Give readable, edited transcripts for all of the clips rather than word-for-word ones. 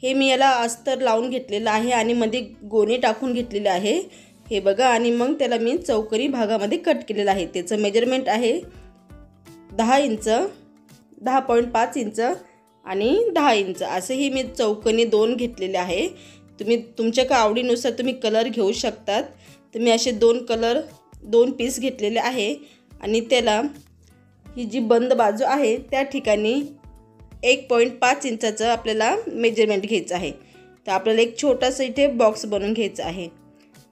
हे मी याला अस्तर लावून घेतलेलं आहे आणि मध्ये गोणी टाकून घेतलेले आहे हे बघा। आणि मग त्याला मी चौकोनी भागामध्ये कट केलेलं आहे। त्याचं मेजरमेंट आहे 10 इंच, 10.5 इंच आणि 10 इंच असे ही मी चौकोनी 2 घेतलेले आहे। तुम्ही तुमच्या आवडीनुसार तुम्ही कलर घेऊ शकतात। तर मी असे 2 पीस घेतलेले आहे आणि त्याला ही जी बंद बाजू आहे त्या ठिकाणी 1.5 इंचाचं आपल्याला मेजरमेंट घ्यायचं आहे। तर आपल्याला एक छोटासा इथे बॉक्स बनवून घ्यायचा आहे।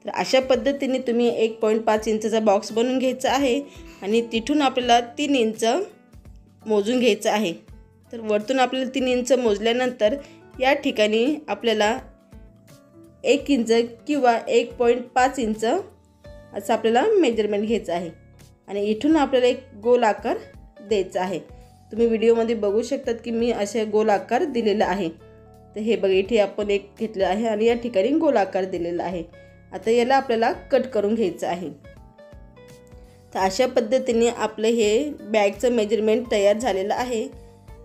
तर अशा पद्धतीने तुम्ही 1.5 इंचाचा बॉक्स बनवून घ्यायचा आहे आणि तिथून आपल्याला 3 इंच मोजून घ्यायचं आहे। तर वरतून आपल्याला 3 इंच मोजल्यानंतर या ठिकाणी आपल्याला 1 इंच किंवा 1.5 इंच असं आपल्याला मेजरमेंट घ्यायचं आहे आणि इथून आपल्याला एक गोल आकार द्यायचा आहे। तुम्ही व्हिडिओमध्ये बघू शकतात की मी असे गोल आकार दिलेला आहे। तर हे बघा इथे आपण एक घेतलं आहे आणि या ठिकाणी गोल आकार दिलेला आहे। आता याला आपल्याला कट करून घ्यायचं आहे। तर अशा पद्धतीने आपलं हे बॅगचं मेजरमेंट तयार झालेलं आहे।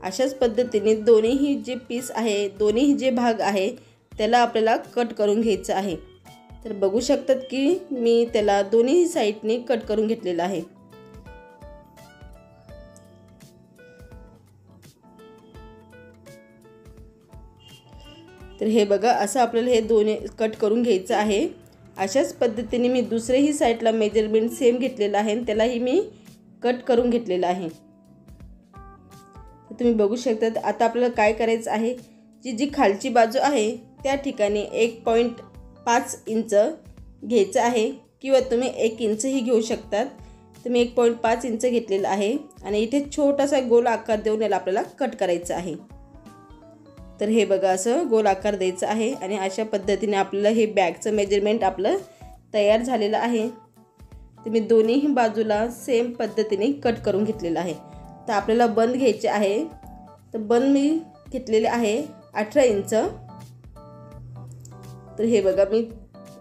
अशाच पद्धतीने दोन्हीही जे पीस आहे, दोन्ही जे भाग आहे त्याला आपल्याला कट करून घ्यायचं आहे। तर बघू शकतात की मी त्याला दोन्ही साइडने कट करून घेतलेलं आहे। तर हे बघा असं आपल्याला हे दोन्ही कट करून घ्यायचं आहे। अशाच पद्धतीने मी दुसऱ्याही साइडला मेजरमेंट सेम घेतलेलं आहे आणि त्यालाही मी कट करून घेतलेलं आहे। तर तुम्ही बघू शकता। आता आपल्याला काय करायचं आहे, जी खालची बाजू आहे त्या ठिकाणी 1.5 इंच घ्यायचं आहे किंवा तुम्ही 1 इंचही घेऊ शकतात। तर मी 1.5 इंच घेतलेलं आहे आणि इथे छोटासा गोल आकार देऊन याला आपल्याला कट करायचं आहे। तर हे बघा असं गोल आकार द्यायचा आहे आणि अशा पद्धतीने आपल्याला हे बॅगचं मेजरमेंट आपलं तयार झालेलं आहे। तर मी दोन्हीही बाजूला सेम पद्धतीने कट करून घेतलेलं आहे। तर आपल्याला बंद घ्यायचे आहे। तर बंद मी घेतलेले आहे 18 इंच। तर हे बघा मी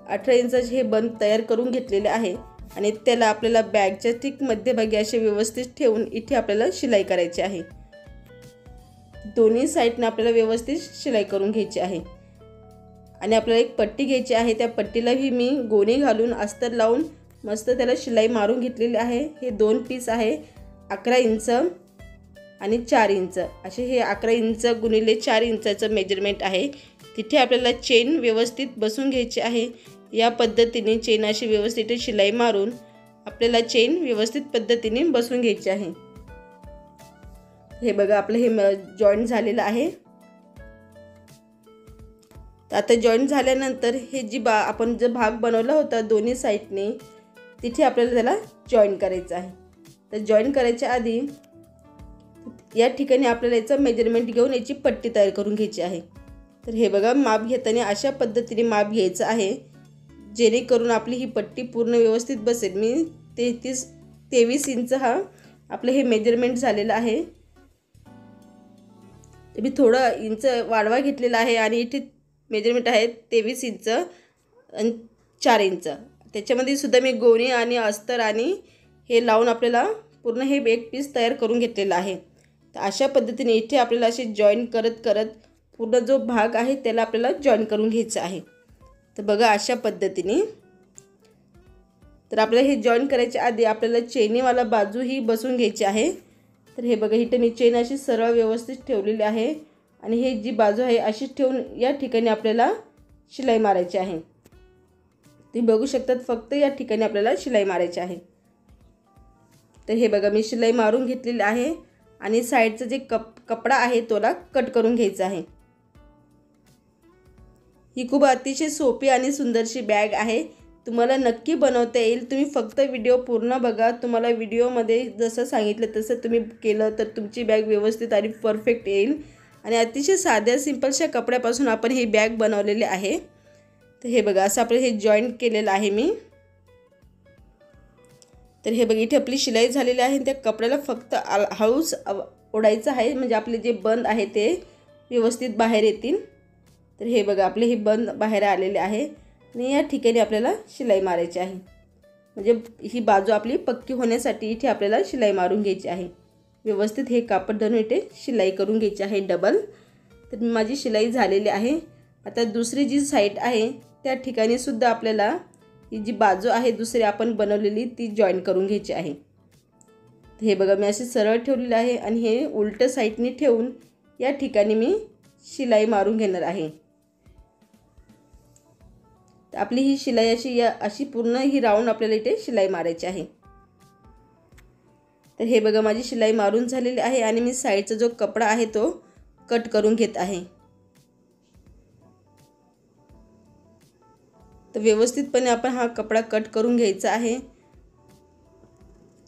18 इंचाचे हे बंद तयार करून घेतलेले आहे आणि त्याला आपल्याला बॅगच्या ठीक मध्यभागी असे व्यवस्थित ठेवून इथे आपल्याला शिलाई करायची आहे। दोन्ही साइडने आपल्याला व्यवस्थित शिलाई करून घ्यायची आहे आणि आपल्याला एक पट्टी घ्यायची आहे। त्या पट्टीलाही मी गोणी घालून अस्तर लावून मस्त त्याला शिलाई मारून घेतलेली आहे। हे 2 पीस आहे 11 इंच आणि 4 इंच असे हे 11 इंच गुणिले 4 इंचाचं मेजरमेंट आहे। तिथे आपल्याला चेन व्यवस्थित बसून घ्यायची आहे। या पद्धतीने चेन अशी व्यवस्थित शिलाई मारून आपल्याला चेन व्यवस्थित पद्धतीने बसून घ्यायची आहे। हे बघा आपलं हे जॉईंट झालेलं आहे। आता जॉईंट झाल्यानंतर हे जी आपण जो भाग बनवला होता दोन्ही साइडने तिथे आपल्याला त्याला जॉईन करायचं आहे। तर जॉईन करायच्या आधी या ठिकाणी आपल्याला याचं मेजरमेंट घेऊन याची पट्टी तयार करून घ्यायची आहे। तर हे बघा माप घेताना अशा पद्धतीने माप घ्यायचं आहे जेणेकरून आपली ही पट्टी पूर्ण व्यवस्थित बसेल। मी 23 इंच हा आपलं हे मेजरमेंट झालेलं आहे। तर मी थोडं इंच वाढवा घेतलेला आहे आणि इथे मेजरमेंट आहे 23 इंच आणि 4 इंच। त्याच्यामध्ये सुद्धा मी गोणी आणि अस्तर आणि हे लावून आपल्याला पूर्ण हे एक पीस तयार करून घेतलेला आहे। तर अशा पद्धतीने इथे आपल्याला असे जॉईन करत पूर्ण जो भाग आहे त्याला आपल्याला जॉईन करून घ्यायचं आहे। तर बघा अशा पद्धतीने। तर आपल्याला हे जॉईन करायच्या आधी आपल्याला चेनीवाला बाजू ही बसून घ्यायची आहे। तर हे बघा इथे मी चेन अशी सरळ व्यवस्थित ठेवलेली आहे आणि हे जी बाजू आहे अशीच ठेवून या ठिकाणी आपल्याला शिलाई मारायची आहे। तुम्ही बघू शकतात फक्त या ठिकाणी आपल्याला शिलाई मारायची आहे। तर हे बघा मी शिलाई मारून घेतलेली आहे आणि साइडचा जे कपडा आहे तोला कट करून घ्यायचा आहे। ही खूप अतिशय सोपी आणि सुंदरशी बॅग आहे। तुम्हाला नक्की बनवता येईल। तुम्ही फक्त व्हिडिओ पूर्ण बघा। तुम्हाला व्हिडिओमध्ये जसं सांगितलं तसं तुम्ही केलं तर तुमची बॅग व्यवस्थित आणि परफेक्ट येईल आणि अतिशय साध्या सिंपलशा कपड्यापासून आपण ही बॅग बनवलेली आहे। तर हे बघा असं आपलं हे जॉईंट केलेलं आहे मी। तर हे बघा इथे आपली शिलाई झालेली आहे। त्या कपड्याला फक्त हळूच ओढायचं आहे म्हणजे आपले जे बंद आहे ते व्यवस्थित बाहेर येतील। तर हे बघा आपले हे बंद बाहेर आलेले आहे आणि या ठिकाणी आपल्याला शिलाई मारायची आहे म्हणजे ही बाजू आपली पक्की होण्यासाठी इथे आपल्याला शिलाई मारून घ्यायची आहे। व्यवस्थित हे कापड धरून इथे शिलाई करून घ्यायची आहे डबल। तर माझी शिलाई झालेली आहे। आता दुसरी जी साईड आहे त्या ठिकाणी सुद्धा आपल्याला ही जी बाजू आहे दुसरी आपण बनवलेली ती जॉईन करून घ्यायची आहे। हे बघा मी अशी सरळ ठेवलेली आहे आणि हे उलट साईडने ठेवून या ठिकाणी मी शिलाई मारून घेणार आहे। तर आपली ही शिलाई अशी पूर्ण ही राऊंड आपल्याला इथे शिलाई मारायची आहे। तर हे बघा माझी शिलाई मारून झालेली आहे आणि मी साईडचा जो कपडा आहे तो कट करून घेत आहे। तर व्यवस्थितपणे आपण हा कपडा कट करून घ्यायचा आहे।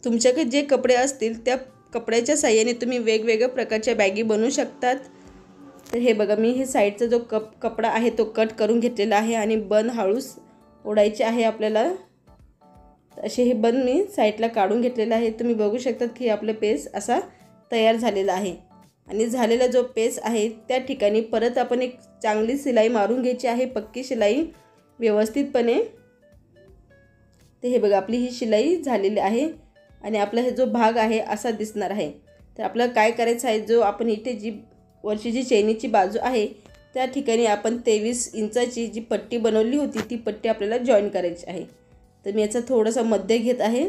तुमच्याकडे जे कपडे असतील त्या कपड्याच्या साहाय्याने तुम्ही वेगवेगळ्या प्रकारच्या बॅगी बनवू शकतात। तर हे बघा मी हे साईडचा जो कपडा आहे तो कट करून घेतलेला आहे आणि बन हळूच ओढायचे आहे आपल्याला। असे हे बन मी साईडला काढून घेतलेला आहे। तुम्ही बघू शकतात की आपला पेस असा तयार झालेला आहे आणि झालेला जो पेस आहे त्या ठिकाणी परत आपण एक चांगली शिलाई मारून घ्यायची आहे, पक्की शिलाई व्यवस्थितपणे। ते हे बघा आपली ही शिलाई झालेली आहे आणि आपला हे जो भाग आहे असा दिसणार आहे। तर आपल्याला काय करायचं आहे, जो आपण इथे जी वरची जी चैनीची बाजू आहे त्या ठिकाणी आपण 23 इंचाची जी पट्टी बनवली होती ती पट्टी आपल्याला जॉईन करायची आहे। तर मी याचा थोडासा मध्य घेत आहे।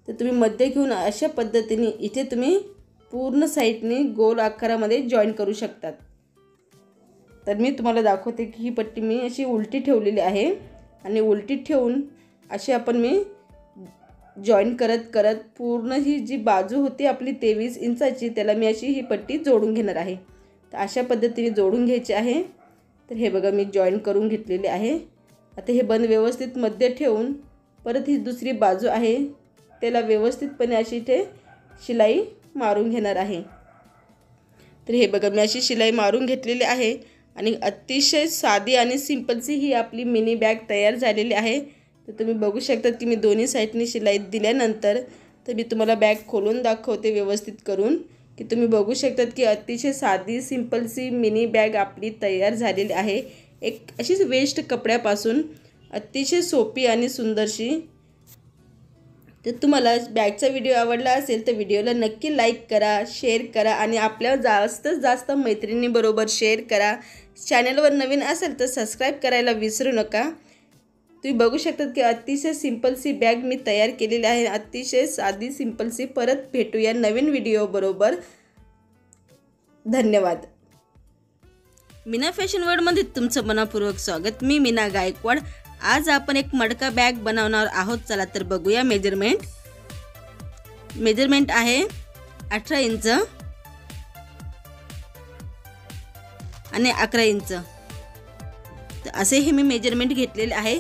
तर तुम्ही मध्य घेऊन अशा पद्धतीने इथे तुम्ही पूर्ण साईडने गोल आकारामध्ये जॉईन करू शकतात। तर मी तुम्हाला दाखवते की ही पट्टी मी अशी उलटी ठेवलेली आहे आणि उलटी ठेवून अशी आपण मी जॉईन करत पूर्ण ही जी बाजू होती आपली 23 इंचाची त्याला मी अशी ही पट्टी जोडून घेणार आहे। तर अशा पद्धतीने जोडून घ्यायची आहे। तर हे बघा मी जॉईन करून घेतलेली आहे। आता हे बन व्यवस्थित मध्ये ठेवून परत ही दुसरी बाजू आहे त्याला व्यवस्थितपणे अशी इथे शिलाई मारून घेणार आहे। तर हे बघा मी अशी शिलाई मारून घेतलेली आहे आणि अतिशय साधी आणि सिंपलची ही आपली मिनी बॅग तयार झालेली आहे। तर तुम्ही बघू शकता की मी दोन्ही साईडने शिलाई दिल्यानंतर तर मी तुम्हाला बॅग खोलून दाखवते व्यवस्थित करून की तुम्ही बघू शकतात की अतिशय साधी सिंपलची मिनी बॅग आपली तयार झालेली आहे। एक अशीच वेस्ट कपड्यापासून अतिशय सोपी आणि सुंदरशी। तर तुम्हाला बॅगचा व्हिडिओ आवडला असेल तर व्हिडिओला नक्की लाईक करा, शेअर करा आणि आपल्या जास्तीत जास्त मैत्रिणींबरोबर शेअर करा। चॅनलवर नवीन असेल तर सबस्क्राईब करायला विसरू नका। तुम्ही बघू शकतात की अतिशय सिंपलची बॅग मी तयार केलेली आहे, अतिशय साधी सिंपलची। परत भेटूया नवीन व्हिडिओ बरोबर। धन्यवाद। मीना फॅशन वर्ल्डमध्ये तुमचं मनपूर्वक स्वागत। मी मीना गायकवाड। आज आपण एक मडका बॅग बनवणार आहोत। चला तर बघूया मेजरमेंट आहे 18 इंच आणि 11 इंच। तर असे हे मी मेजरमेंट घेतलेले आहे।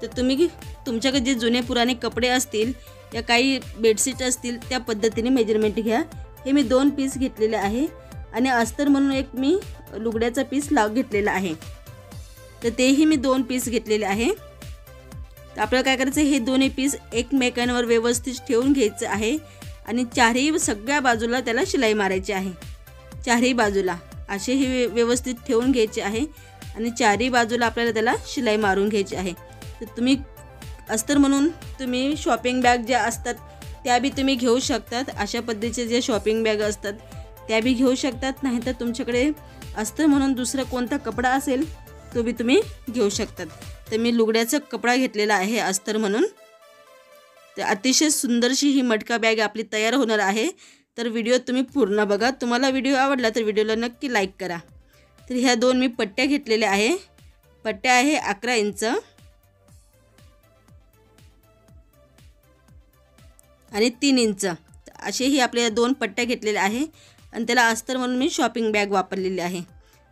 तर तुम्ही तुमच्याकडे जे जुने पुराणे कपडे असतील या काही बेडशीट असतील त्या पद्धतीने मेजरमेंट घ्या। हे मी 2 पीस घेतलेले आहे आणि अस्तर म्हणून एक मी लुगड्याचा पीस घेतलेला आहे। तर तेही मी 2 पीस घेतलेले आहे। तर आपल्याला काय करायचं, हे दोन्ही पीस एकमेकांवर व्यवस्थित ठेवून घ्यायचं आहे आणि चारही सगळ्या बाजूला त्याला शिलाई मारायची आहे। चारही बाजूला असे हे व्यवस्थित ठेवून घ्यायचे आहे आणि चारही बाजूला आपल्याला त्याला शिलाई मारून घ्यायची आहे। तर तुम्ही अस्तर म्हणून तुम्ही शॉपिंग बॅग ज्या असतात त्या बी तुम्ही घेऊ शकतात। अशा पद्धतीचे जे शॉपिंग बॅग असतात त्या बी घेऊ शकतात, नाहीतर तुमच्याकडे अस्तर म्हणून दुसरा कोणता कपडा असेल तो बी तुम्ही घेऊ शकतात। तर मी लुगड्याचा कपडा घेतलेला आहे अस्तर म्हणून। तर अतिशय सुंदरशी ही मटका बॅग आपली तयार होणार आहे। तर व्हिडिओ तुम्ही पूर्ण बघा। तुम्हाला व्हिडिओ आवडला तर व्हिडिओला नक्की लाईक करा। तर ह्या 2 मी पट्ट्या घेतलेल्या आहे। पट्ट्या आहे 11 इंच आणि 3 इंच। असेही आपल्या 2 पट्ट्या घेतलेल्या आहे आणि त्याला अस्तर म्हणून मी शॉपिंग बॅग वापरलेली आहे।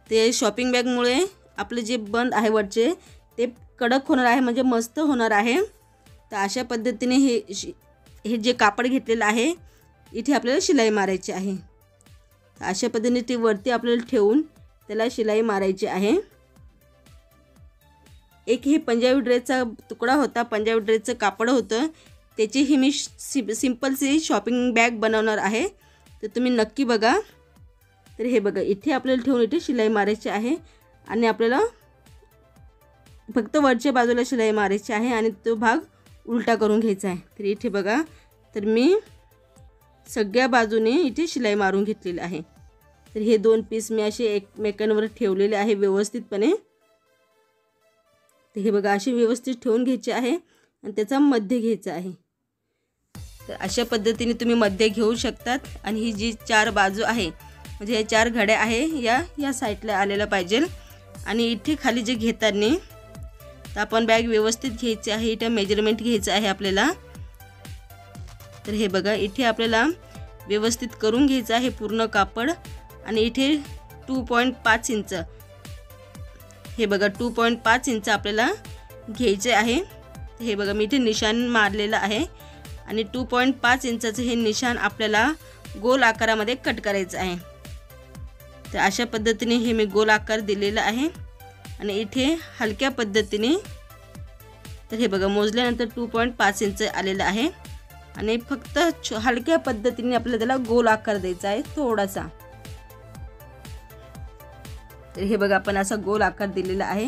ते शॉपिंग बॅगमुळे आपले जे बंद आहे वरचे ते कडक होणार आहे, म्हणजे मस्त होणार आहे। तर अशा पद्धतीने हे जे कापड घेतलेलं आहे इथे आपल्याला शिलाई मारायची आहे। अशा पद्धतीने ती वरती आपल्याला ठेवून त्याला शिलाई मारायची आहे। एक हे पंजाबी ड्रेसचा तुकडा होता, पंजाबी ड्रेसचं कापड होतं, त्याची ही मी सिंपलची शॉपिंग बॅग बनवणार आहे। तर तुम्ही नक्की बघा। तर हे बघा इथे आपल्याला ठेवून इथे शिलाई मारायची आहे आणि आपल्याला फक्त वरच्या बाजूला शिलाई मारायची आहे आणि तो भाग उलटा करून घ्यायचा आहे। तर इथे बघा, तर मी सगळ्या बाजूने इथे शिलाई मारून घेतलेली आहे। तर हे 2 पीस मी असे एकमेकांवर ठेवलेले आहे व्यवस्थितपणे. तर हे बघा असे व्यवस्थित ठेवून घ्यायचे आहे आणि त्याचा मध्य घ्यायचा आहे. तर अशा पद्धतीने तुम्ही मध्य घेऊ शकतात. आणि ही जी 4 बाजू आहे म्हणजे हे 4 घड्या आहे या साईडला आलेला पाहिजे. आणि इथे खाली जे घेताना तर आपण बॅग व्यवस्थित घ्यायची आहे. इथे मेजरमेंट घ्यायचं आहे आपल्याला. तर हे बघा इथे आपल्याला व्यवस्थित करून घ्यायचं आहे पूर्ण कापड. आणि इथे 2.5 इंच हे बघा 2.5 इंच आपल्याला घ्यायचे आहे. हे बघा मी इथे निशाण मारलेलं आहे. आणि 2.5 इंचाचं हे निशाण आपल्याला गोल आकारामध्ये कट करायचं आहे. तर अशा पद्धतीने हे मी गोल आकार दिलेला आहे. आणि इथे हलक्या पद्धतीने तर हे बघा मोजल्यानंतर 2.5 इंच आलेलं आहे. आणि फक्त हलक्या पद्धतीने आपल्याला त्याला गोल आकार द्यायचा आहे थोडासा. तर हे बघा आपण असा गोल आकार दिलेला आहे.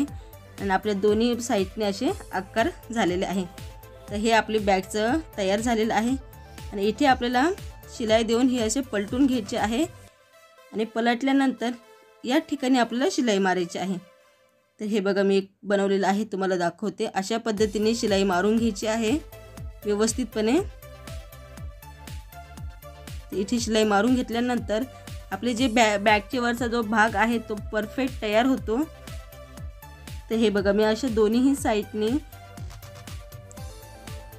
आणि आपल्या दोन्ही साईडने असे आकार झालेले आहे. तर हे आपली बॅगचं तयार झालेलं आहे. आणि इथे आपल्याला शिलाई देऊन हे असे पलटून घ्यायचे आहे. आणि पलटल्यानंतर या ठिकाणी आपल्याला शिलाई मारायची आहे. तर हे बघा मी एक बनवलेलं आहे तुम्हाला दाखवते. अशा पद्धतीने शिलाई मारून घ्यायची आहे व्यवस्थितपणे. इथे शिलाई मारून घेतल्यानंतर आपले जे बॅगच्या वरचा जो भाग आहे तो परफेक्ट तयार होतो. तर हे बघा मी अशा दोन्हीही साईडनी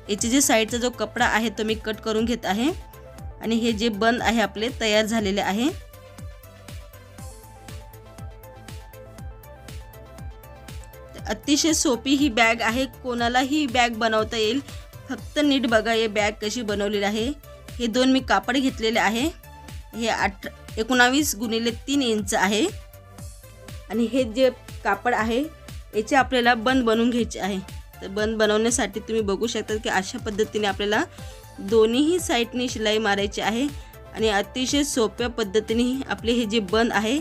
याचे जे साईडचा जो कपडा आहे तो मी कट करून घेत आहे. आणि हे जे बंद आहे आपले तयार झालेले आहे. अतिशय सोपी ही बॅग आहे. कोणालाही बॅग बनवता येईल. फक्त नीट बघा हे बॅग कशी बनवलेली आहे. हे 2 मी कापड घेतलेले आहे. हे 19 × 3 इंच आहे. आणि हे जे कापड आहे याचे आपल्याला बंद बनवून घ्यायचे आहे. तर बंद बनवण्यासाठी तुम्ही बघू शकता की अशा पद्धतीने आपल्याला दोन्हीही साईडनी शिलाई मारायची आहे. आणि अतिशय सोप्या पद्धतीने आपले हे जे बंद आहे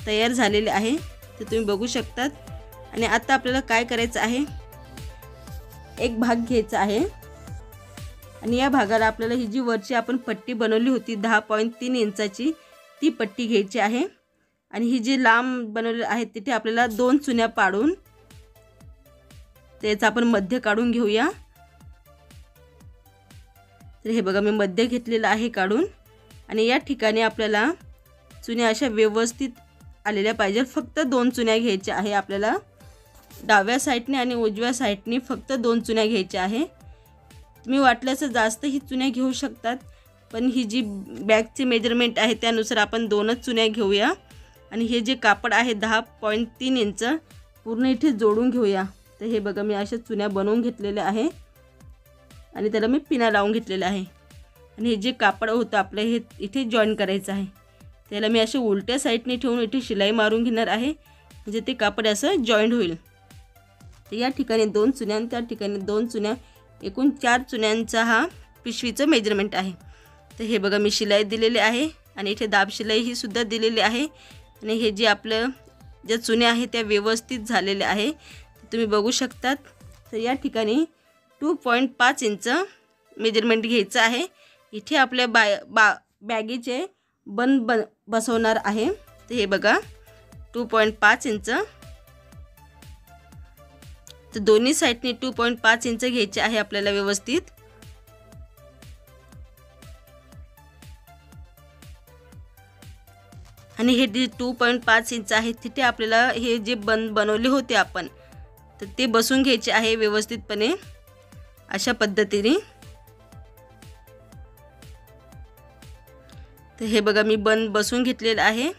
तयार झालेले आहे. तर तुम्ही बघू शकतात. आणि आता आपल्याला काय करायचं आहे एक भाग घ्यायचा आहे. आणि या भागाला आपल्याला ही जी वरची आपण पट्टी बनवली होती 10.3 इंचाची ती पट्टी घ्यायची आहे. आणि ही जी लांब बनवली आहे तिथे आपल्याला 2 चुन्या पाडून त्याचा आपण मध्य काढून घेऊया. तर हे बघा मी मध्य घेतलेलं आहे काढून. आणि या ठिकाणी आपल्याला चुन्या अशा व्यवस्थित आलेल्या पाहिजे. फक्त 2 चुन्या घ्यायच्या आहे आपल्याला. डाव्या साईडने आणि उजव्या साईडने फक्त 2 चुन्या घ्यायच्या आहे. तुम्ही वाटल्यास जास्त ही चुन्या घेऊ शकतात. पण ही जी बॅगची मेजरमेंट आहे त्यानुसार आपण 2च चुन्या घेऊया. आणि हे जे कापड आहे 10.3 इंच पूर्ण इथे जोडून घेऊया. तर हे बघा मी अशा चुन्या बनवून घेतलेल्या आहे. आणि त्याला मी पिना लावून घेतलेला आहे. आणि हे जे कापड होतं आपलं हे इथे जॉईन करायचं आहे. त्याला मी असे उलट्या साईडने ठेवून इथे शिलाई मारून घेणार आहे म्हणजे ते कापड असं जॉईंट होईल. तर या ठिकाणी 2 चुन्या आणि त्या ठिकाणी 2 चुन्या एकूण 4 चुन्यांचा हा पिशवीचं मेजरमेंट आहे. तर हे बघा मी शिलाई दिलेली आहे. आणि इथे दाब शिलाई ही सुद्धा दिलेली आहे. आणि हे जे आपलं ज्या चुन्या आहेत त्या व्यवस्थित झालेल्या आहे तुम्ही बघू शकतात. तर या ठिकाणी 2.5 इंच मेजरमेंट घ्यायचं आहे. इथे आपल्या बॅगीचे बंद बसवणार आहे. तर हे बघा 2.5 इंच. तर दोन्ही साईडने 2.5 इंच घ्यायचे आहे आपल्याला व्यवस्थित. आणि हे जे 2.5 इंच आहे तिथे आपल्याला हे जे बंद बनवले होते आपण तर ते बसून घ्यायचे आहे व्यवस्थितपणे अशा पद्धतीने. तर हे बघा मी बंद बसून घेतलेला आहे.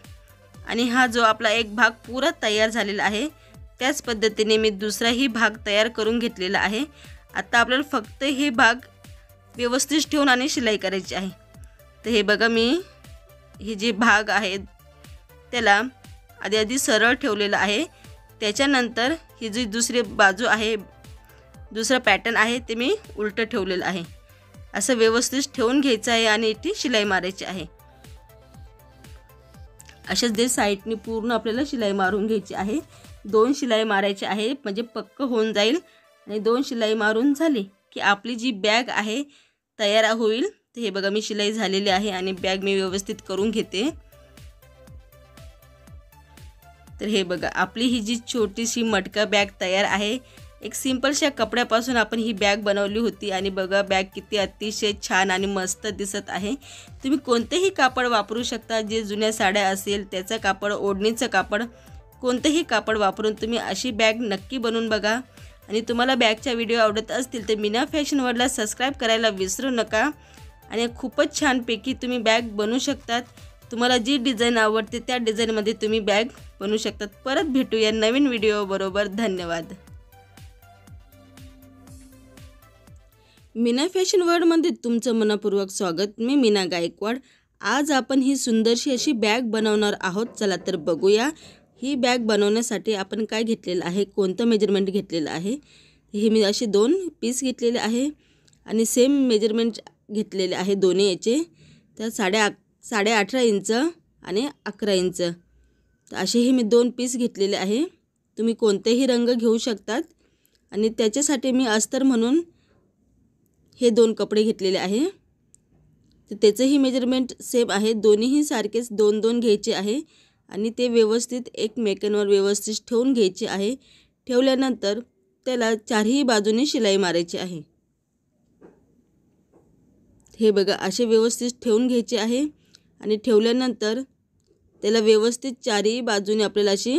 आणि हा जो आपला एक भाग पुरा तयार झालेला आहे त्याच पद्धतीने मी दुसराही भाग तयार करून घेतलेला आहे. आता आपल्याला फक्त हे भाग व्यवस्थित ठेवून आणि शिलाई करायची आहे. तर हे बघा मी हे जे भाग आहे त्याला आधी सरळ ठेवलेला आहे. त्याच्यानंतर ही जी दुसरी बाजू आहे दुसरा पॅटर्न आहे ते मी उलटं ठेवलेलं आहे. असं व्यवस्थित ठेवून घ्यायचं आहे आणि इथे शिलाई मारायची आहे. अशाच दे साईडने पूर्ण आपल्याला शिलाई मारून घ्यायची आहे. 2 शिलाई मारायची आहे म्हणजे पक्क होऊन जाईल. आणि 2 शिलाई मारून झाली की आपली जी बॅग आहे तयार होईल. तर हे बघा मी शिलाई झालेली आहे आणि बॅग मी व्यवस्थित करून घेते. तर हे बघा आपली ही जी छोटीशी मटका बॅग तयार आहे। एक सिंपलशा कपड्यापासून आपण ही बॅग बनवली होती आणि बघा बॅग किती अतिशय छान आणि मस्त दिसत आहे। तुम्ही कोणतेही कापड वापरू शकता, जे जुन्या साड्या असेल त्याचं कापड, ओढणीचं कापड, कोणतेही कापड वापरून तुम्ही अशी बॅग नक्की बनवून बघा। आणि तुम्हाला बॅगच्या व्हिडिओ आवडत असतील तर मीना फॅशन वर्ल्डला सबस्क्राईब करायला विसरू नका। आणि खूपच छानपैकी तुम्ही बॅग बनवू शकतात। तुम्हाला जी डिझाईन आवडते त्या डिझाईनमध्ये तुम्ही बॅग बनवू शकतात। परत भेटूया नवीन व्हिडिओ बरोबर। धन्यवाद। मीना फॅशन वर्ल्डमध्ये तुमचं मनपूर्वक स्वागत। मी मीना गायकवाड। आज आपण ही सुंदरशी अशी बॅग बनवणार आहोत। चला तर बघूया। ही बॅग बनवण्यासाठी आपण काय घेतलेलं आहे, कोणतं मेजरमेंट घेतलेलं आहे। हे मी असे 2 पीस घेतलेले आहे आणि सेम मेजरमेंट घेतलेले आहे दोन्ही याचे। तर 18.5 इंच आणि 11 इंच, तर असेही मी 2 पीस घेतलेले आहे। तुम्ही कोणतेही रंग घेऊ शकतात। आणि त्याच्यासाठी मी अस्तर म्हणून हे 2 कपडे घेतलेले आहे। तर त्याचंही मेजरमेंट सेम आहे। दोन्हीही सारखेच 2-2 घ्यायचे आहे आणि ते व्यवस्थित एकमेकांवर व्यवस्थित ठेवून घ्यायचे आहे। ठेवल्यानंतर त्याला चारही बाजूने शिलाई मारायची आहे। हे बघा असे व्यवस्थित ठेवून घ्यायचे आहे आणि ठेवल्यानंतर त्याला व्यवस्थित चारही बाजूने आपल्याला अशी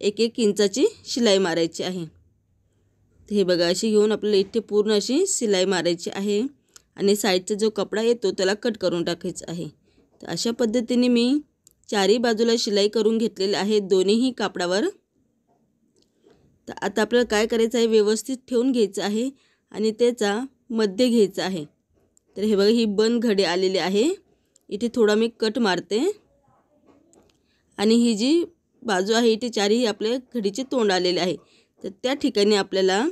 1-1 इंचाची शिलाई मारायची आहे। हे बघा अशी घेऊन आपल्याला इथे पूर्ण अशी शिलाई मारायची आहे आणि साईडचा जो कपडा येतो त्याला कट करून टाकायचा आहे। तर अशा पद्धतीने मी चारही बाजूला शिलाई करून घेतलेली आहे दोन्हीही कापडावर। तर आता आपल्याला काय करायचं आहे, व्यवस्थित ठेवून घ्यायचं आहे आणि त्याचा मध्य घ्यायचा आहे। तर हे बघा ही बंद घडी आलेली आहे, इथे थोडा मी कट मारते आणि ही जी बाजू आहे इथे चारही आपल्या घडीचे तोंड आलेले आहे। तर त्या ठिकाणी आपल्याला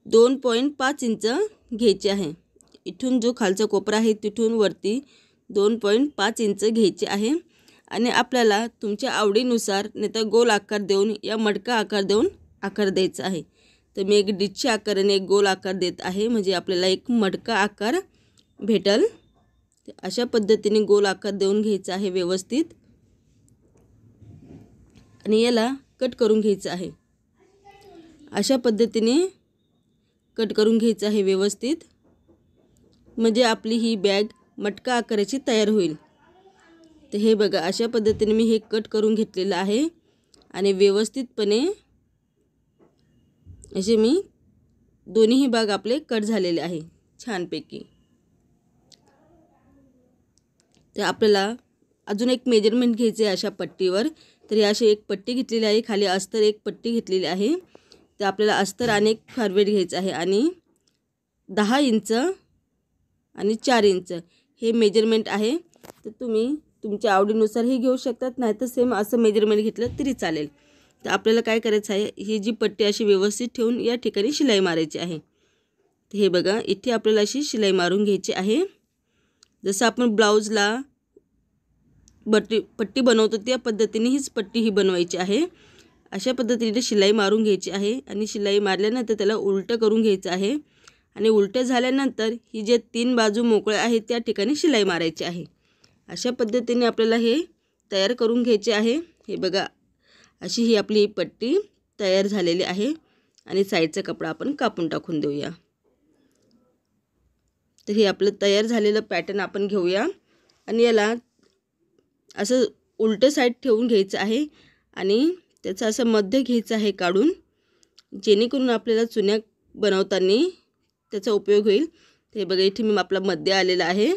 2.5 इंच घ्यायचे आहे। इथून जो खालचा कोपरा आहे तिथून वरती 2.5 इंच घ्यायचे आहे आणि आपल्याला तुमच्या आवडीनुसार नाहीतर गोल आकार देऊन या मटका आकार देऊन आकार द्यायचा आहे। तर मी एक डिशचे आकाराने एक गोल आकार देत आहे, म्हणजे आपल्याला एक मटका आकार भेटल। अशा पद्धतीने गोल आकार देऊन घ्यायचा आहे व्यवस्थित आणि याला कट करून घ्यायचं आहे। अशा पद्धतीने कट करून घ्यायचं आहे व्यवस्थित, म्हणजे आपली ही बॅग मटका आकाराची तयार होईल। तर हे बघा अशा पद्धतीने मी हे कट करून घेतलेलं आहे आणि व्यवस्थितपणे असे मी दोन्हीही भाग आपले कट झालेले आहे छानपैकी। तर आपल्याला अजून एक मेजरमेंट घ्यायचे आहे अशा पट्टीवर। तर ही अशी एक पट्टी घेतलेली आहे, खाली अस्तर एक पट्टी घेतलेली आहे। तर आपल्याला अस्तर आणि एक फारवेट घ्यायचं आहे आणि 10 इंच आणि 4 इंच हे मेजरमेंट आहे। तर तुम्ही तुमच्या आवडीनुसार हे घेऊ शकतात, नाहीतर सेम असं मेजरमेंट घेतलं तरी चालेल। तर आपल्याला काय करायचं आहे, ही जी पट्टी अशी व्यवस्थित ठेवून या ठिकाणी शिलाई मारायची आहे। तर हे बघा इथे आपल्याला अशी शिलाई मारून घ्यायची आहे। जसं आपण ब्लाऊजला पट्टी बनवतो त्या पद्धतीने हीच पट्टी ही बनवायची आहे। अशा पद्धतीने शिलाई मारून घ्यायची आहे आणि शिलाई मारल्यानंतर त्याला उलटं करून घ्यायचं आहे आणि उलटं झाल्यानंतर ही जे 3 बाजू मोकळ्या आहेत त्या ठिकाणी शिलाई मारायची आहे। अशा पद्धतीने आपल्याला हे तयार करून घ्यायचे आहे। हे बघा अशी ही आपली पट्टी तयार झालेली आहे आणि साईडचा कपडा आपण कापून टाकून देऊया। तर हे आपलं तयार झालेलं पॅटर्न आपण घेऊया आणि याला असं उलटं साईड ठेवून घ्यायचं आहे आणि त्याचं असं मध्य घ्यायचं आहे काढून, जेणेकरून आपल्याला चुन्या बनवताना त्याचा उपयोग होईल। ते बघा इथे मी आपला मध्य आलेला आहे,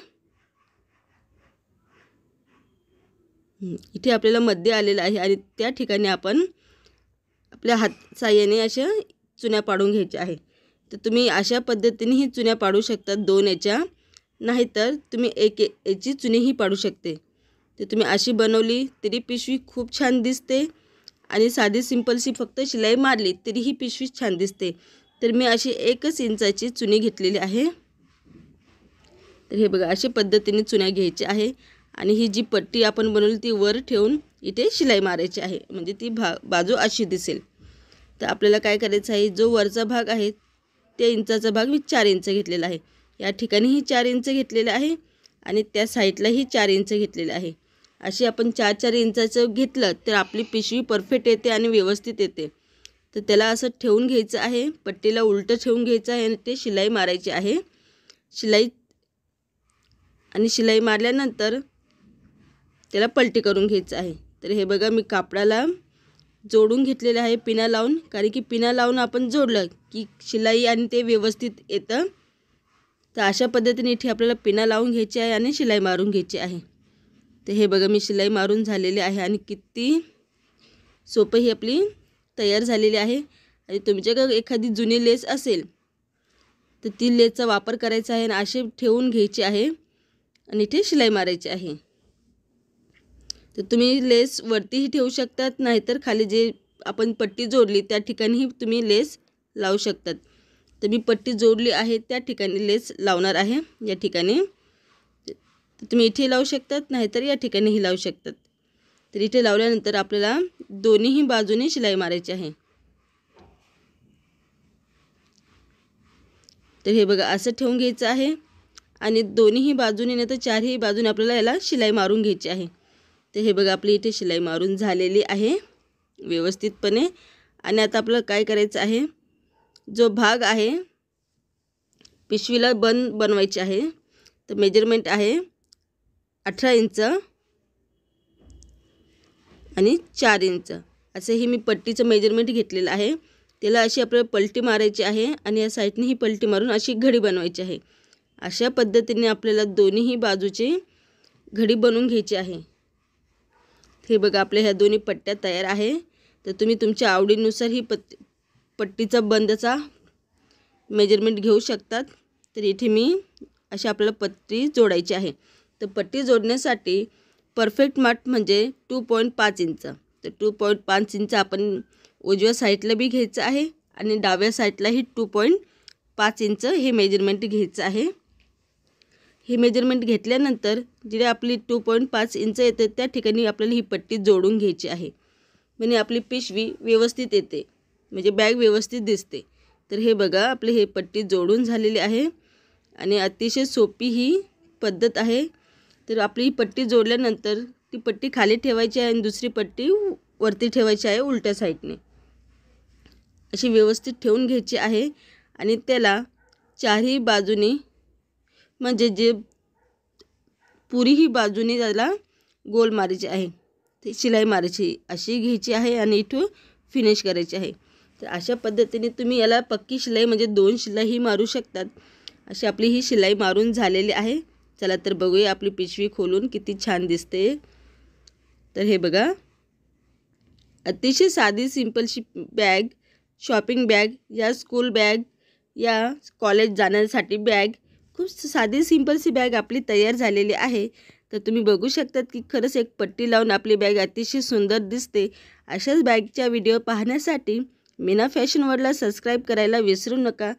इथे आपल्याला मध्य आलेलं आहे आणि त्या ठिकाणी आपण आपल्या हात साहाय्याने अशा चुन्या पाडून घ्यायच्या आहे। तर तुम्ही अशा पद्धतीने ही चुन्या पाडू शकता 2 याच्या, नाहीतर तुम्ही एक याची चुनीही पाडू शकते। तर तुम्ही अशी बनवली तरी पिशवी खूप छान दिसते आणि साधी सिंपलशी फक्त शिलाई मारली तरी ही पिशवी छान दिसते। तर मी अशी 1 इंचाची चुनी घेतलेली आहे। तर हे बघा अशा पद्धतीने चुन्या घ्यायची आहे आणि ही जी पट्टी आपण बनवली ती वर ठेवून इथे शिलाई मारायची आहे, म्हणजे ती बाजू अशी दिसेल। तर आपल्याला काय करायचं आहे, जो वरचा भाग आहे त्या इंचाचा भाग मी 4 इंच घेतलेला आहे। या ठिकाणीही 4 इंच घेतलेले आहे आणि त्या साईडलाही 4 इंच घेतलेले आहे। अशी आपण 4-4 इंचाचं घेतलं तर आपली पिशवी परफेक्ट येते आणि व्यवस्थित येते. तर त्याला असं ठेवून घ्यायचं आहे, पट्टीला उलटं ठेवून घ्यायचं आहे आणि ते शिलाई मारायची आहे. शिलाई मारल्यानंतर त्याला पलटी करून घ्यायचं आहे. तर हे बघा मी कापडाला जोडून घेतलेलं आहे पिना लावून, कारण की पिना लावून आपण जोडलं की शिलाई आणि ते व्यवस्थित येतं. तर अशा पद्धतीने इथे आपल्याला पिना लावून घ्यायची आहे आणि शिलाई मारून घ्यायची आहे. तर हे बघा मी शिलाई मारून झालेली आहे आणि किती सोपं ही आपली तयार झालेली आहे. आणि तुमच्याकडे एखादी जुनी लेस असेल तर ती लेसचा वापर करायचा आहे आणि असे ठेवून घ्यायची आहे आणि इथे शिलाई मारायची आहे. तर तुम्ही लेस वरतीही ठेवू शकतात, नाहीतर खाली जे आपण पट्टी जोडली त्या ठिकाणीही तुम्ही लेस लावू शकतात. तर मी पट्टी जोडली आहे त्या ठिकाणी लेस लावणार आहे. या ठिकाणी तर तुम्ही इथे लावू शकतात, नाहीतर या ठिकाणीही लावू शकतात. तर इथे लावल्यानंतर आपल्याला दोन्हीही बाजूने शिलाई मारायची आहे. तर हे बघा असं ठेवून घ्यायचं आहे आणि दोन्हीही बाजूने नाही तर चारही बाजूने आपल्याला याला शिलाई मारून घ्यायची आहे. तर हे बघा आपली इथे शिलाई मारून झालेली आहे व्यवस्थितपणे. आणि आता आपल्याला काय करायचं आहे, जो भाग आहे पिशवीला बनवायची आहे, तर मेजरमेंट आहे 18 इंच आणि 4 इंच असे ही मी पट्टीचं मेजरमेंट घेतलेलं आहे. त्याला अशी आपल्याला पलटी मारायची आहे आणि या साईडने ही पलटी मारून अशी घडी बनवायची आहे. अशा पद्धतीने आपल्याला दोन्हीही बाजूची घडी बनवून घ्यायची आहे. हे बघा आपल्या ह्या दोन्ही पट्ट्या तयार आहे. तर तुम्ही तुमच्या आवडीनुसार ही पट्टीचा बंदचा मेजरमेंट घेऊ शकतात. तर इथे मी अशी आपल्याला पट्टी जोडायची आहे. तर पट्टी जोडण्यासाठी परफेक्ट माप म्हणजे 2.5 इंच. तर 2.5 इंच आपण उजव्या साईडला बी घ्यायचं आहे आणि डाव्या साईडलाही 2.5 इंच हे मेजरमेंट घ्यायचं आहे. हे मेजरमेंट घेतल्यानंतर जिथे आपली 2.5 इंच येते त्या ठिकाणी आपल्याला ही पट्टी जोडून घ्यायची आहे. म्हणजे आपली पिशवी व्यवस्थित येते, म्हणजे बॅग व्यवस्थित दिसते. तर हे बघा आपली हे पट्टी जोडून झालेली आहे आणि अतिशय सोपी ही पद्धत आहे. तर आपली ही पट्टी जोडल्यानंतर ती पट्टी खाली ठेवायची आहे आणि दुसरी पट्टी वरती ठेवायची आहे उलट्या साईडने. अशी व्यवस्थित ठेवून घ्यायची आहे आणि त्याला चारही बाजूनी म्हणजे जे पुरीही बाजूने त्याला गोल मारायची आहे, ती शिलाई मारायची अशी घ्यायची आहे आणि इथून फिनिश करायची आहे. तर अशा पद्धतीने तुम्ही याला पक्की शिलाई म्हणजे 2 शिलाईही मारू शकतात. अशी आपली ही शिलाई मारून झालेली आहे. चला तर बघूया आपली पिशवी खोलून किती छान दिसते. तर हे बघा अतिशय साधी सिंपलशी बॅग, शॉपिंग बॅग या स्कूल बॅग या कॉलेज जाण्यासाठी बॅग, खूप साधी सिंपलशी बॅग आपली तयार झालेली आहे. तर तुम्ही बघू शकतात की खरंच एक पट्टी लावून आपली बॅग अतिशय सुंदर दिसते. अशाच बॅगच्या व्हिडिओ पाहण्यासाठी मीना फॅशन वर्ल्डला सबस्क्राईब करायला विसरू नका